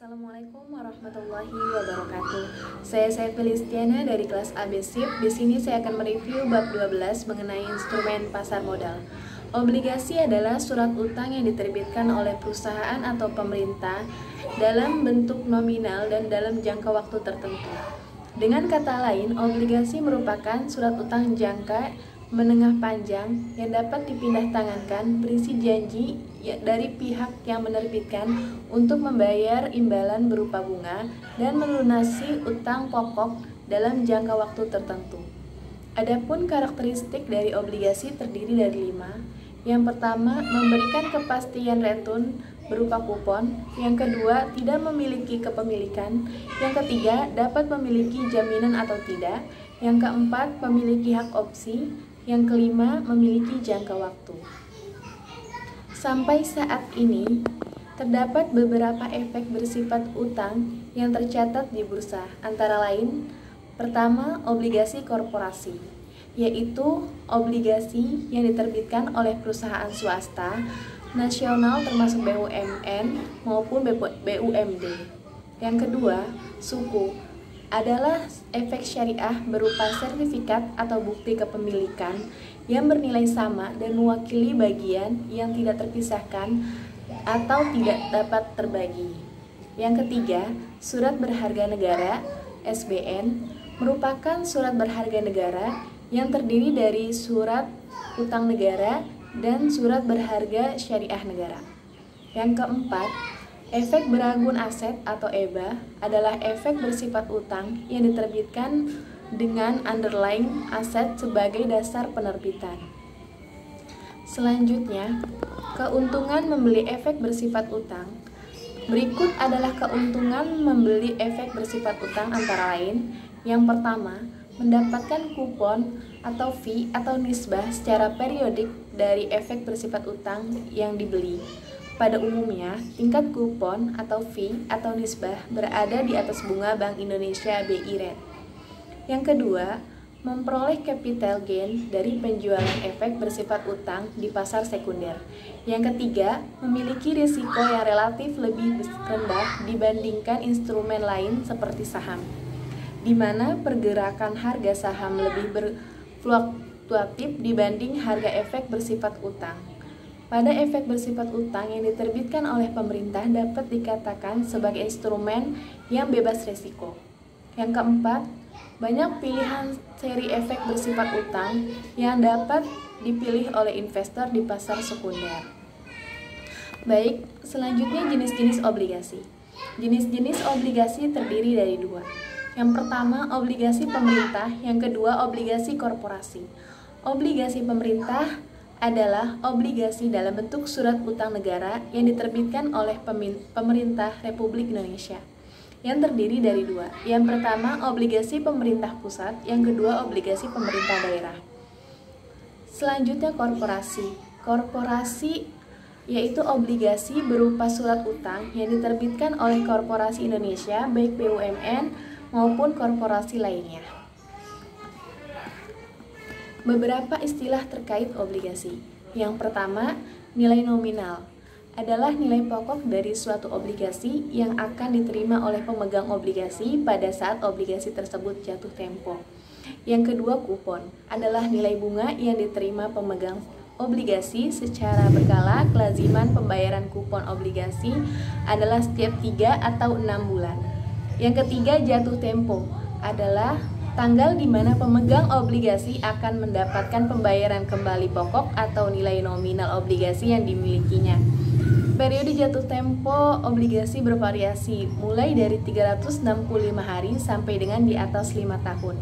Assalamualaikum warahmatullahi wabarakatuh. Saya Felistiana dari kelas AB SIP. Di sini saya akan mereview bab 12 mengenai instrumen pasar modal. Obligasi adalah surat utang yang diterbitkan oleh perusahaan atau pemerintah dalam bentuk nominal dan dalam jangka waktu tertentu. Dengan kata lain, obligasi merupakan surat utang jangka menengah panjang yang dapat dipindah tangankan, berisi janji dari pihak yang menerbitkan untuk membayar imbalan berupa bunga dan melunasi utang pokok dalam jangka waktu tertentu. Adapun karakteristik dari obligasi terdiri dari 5. Yang pertama, memberikan kepastian return berupa kupon. Yang kedua, tidak memiliki kepemilikan. Yang ketiga, dapat memiliki jaminan atau tidak. Yang keempat, memiliki hak opsi. Yang kelima, memiliki jangka waktu. Sampai saat ini, terdapat beberapa efek bersifat utang yang tercatat di bursa, antara lain, pertama, obligasi korporasi, yaitu obligasi yang diterbitkan oleh perusahaan swasta, nasional termasuk BUMN maupun BUMD. Yang kedua, suku adalah efek syariah berupa sertifikat atau bukti kepemilikan yang bernilai sama dan mewakili bagian yang tidak terpisahkan atau tidak dapat terbagi. Yang ketiga, surat berharga negara (SBN) merupakan surat berharga negara yang terdiri dari surat utang negara dan surat berharga syariah negara. Yang keempat, efek beragun aset atau EBA adalah efek bersifat utang yang diterbitkan dengan underlying aset sebagai dasar penerbitan. Selanjutnya, keuntungan membeli efek bersifat utang. Berikut adalah keuntungan membeli efek bersifat utang antara lain. Yang pertama, mendapatkan kupon atau fee atau nisbah secara periodik dari efek bersifat utang yang dibeli. Pada umumnya, tingkat kupon atau fee atau nisbah berada di atas bunga Bank Indonesia BI Rate. Yang kedua, memperoleh capital gain dari penjualan efek bersifat utang di pasar sekunder. Yang ketiga, memiliki risiko yang relatif lebih rendah dibandingkan instrumen lain seperti saham, di mana pergerakan harga saham lebih berfluktuatif dibanding harga efek bersifat utang. Pada efek bersifat utang yang diterbitkan oleh pemerintah dapat dikatakan sebagai instrumen yang bebas risiko. Yang keempat, banyak pilihan seri efek bersifat utang yang dapat dipilih oleh investor di pasar sekunder. Baik, selanjutnya jenis-jenis obligasi. Jenis-jenis obligasi terdiri dari 2. Yang pertama, obligasi pemerintah. Yang kedua, obligasi korporasi. Obligasi pemerintah adalah obligasi dalam bentuk surat utang negara yang diterbitkan oleh pemerintah Republik Indonesia, yang terdiri dari 2. Yang pertama, obligasi pemerintah pusat. Yang kedua, obligasi pemerintah daerah. Selanjutnya, korporasi. Korporasi yaitu obligasi berupa surat utang yang diterbitkan oleh korporasi Indonesia, baik BUMN maupun korporasi lainnya. Beberapa istilah terkait obligasi. Yang pertama, nilai nominal adalah nilai pokok dari suatu obligasi yang akan diterima oleh pemegang obligasi pada saat obligasi tersebut jatuh tempo. Yang kedua, kupon adalah nilai bunga yang diterima pemegang obligasi secara berkala. Kelaziman pembayaran kupon obligasi adalah setiap 3 atau 6 bulan. Yang ketiga, jatuh tempo adalah tanggal di mana pemegang obligasi akan mendapatkan pembayaran kembali pokok atau nilai nominal obligasi yang dimilikinya. Periode jatuh tempo obligasi bervariasi mulai dari 365 hari sampai dengan di atas 5 tahun.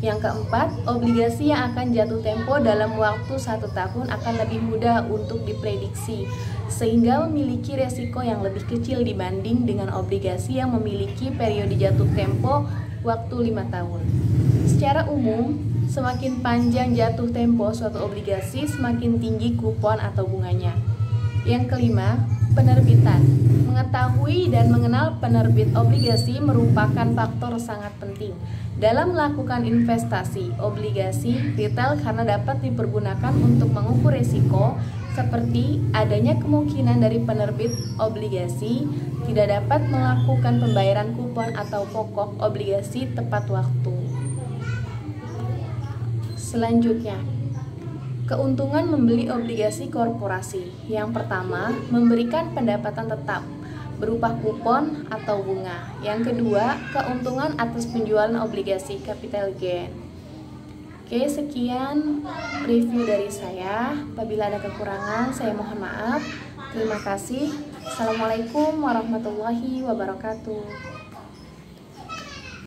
Yang keempat, obligasi yang akan jatuh tempo dalam waktu 1 tahun akan lebih mudah untuk diprediksi, sehingga memiliki resiko yang lebih kecil dibanding dengan obligasi yang memiliki periode jatuh tempo waktu 5 tahun. Secara umum, semakin panjang jatuh tempo suatu obligasi, semakin tinggi kupon atau bunganya. Yang kelima, penerbitan. Mengetahui dan mengenal penerbit obligasi merupakan faktor sangat penting dalam melakukan investasi obligasi retail karena dapat dipergunakan untuk mengukur risiko seperti adanya kemungkinan dari penerbit obligasi tidak dapat melakukan pembayaran kupon atau pokok obligasi tepat waktu. Selanjutnya, keuntungan membeli obligasi korporasi. Yang pertama, memberikan pendapatan tetap berupa kupon atau bunga. Yang kedua, keuntungan atas penjualan obligasi capital gain. Oke, sekian review dari saya. Apabila ada kekurangan, saya mohon maaf. Terima kasih. Assalamualaikum warahmatullahi wabarakatuh.